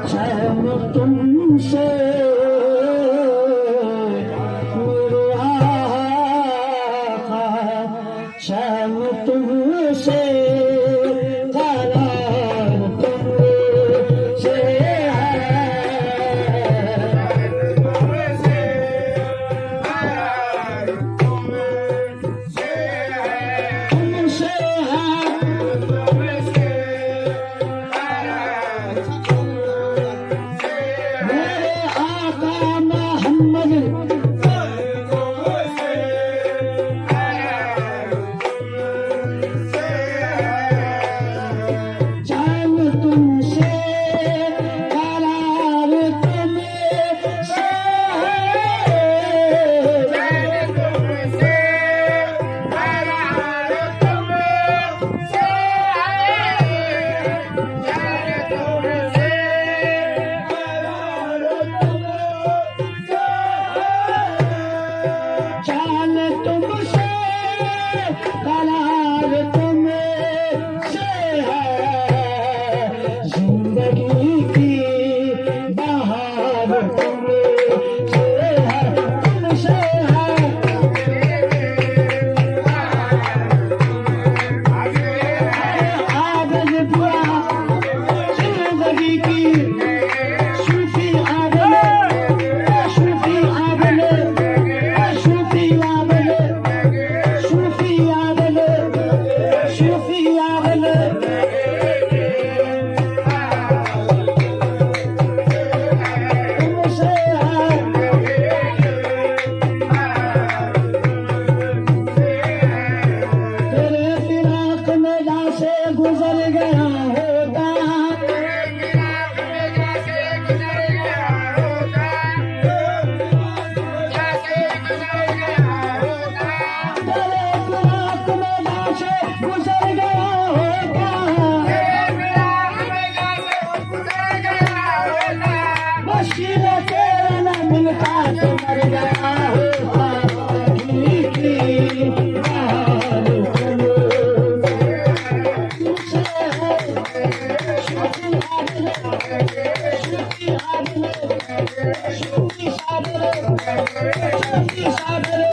चैन तुमसे मेरे आका, चैन तुमसे करार तुमसे है, तुमसे है। मेरे आका मोहम्मद चैन तुमसे करार तुमसे चैन तुमसे करार तुमसे है, जिंदगी की बहार तुमसे है, तुमसे है। आगज पिया जिंदगी की सूफी आगले, सूफी आगले, सूफी आगले, सूफी आगले, सूफी आगले। तुमसे है, तेरे फिराक में जैसे गुजर गया होता, तेरे फिराक में जैसे गुजर गया होता, वसीला तेरा न मिलता तो मर गया होता। की बहार तुमसे है, सूफी आगले, सूफी आगले, सूफी सागरे, सूफी सागरे,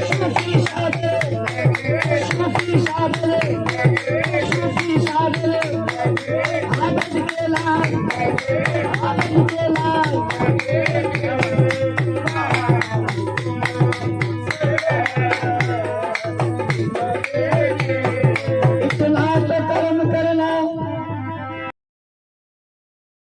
सूफी सागरे, सूफी सागरे, सूफी सागरे। आगज केला,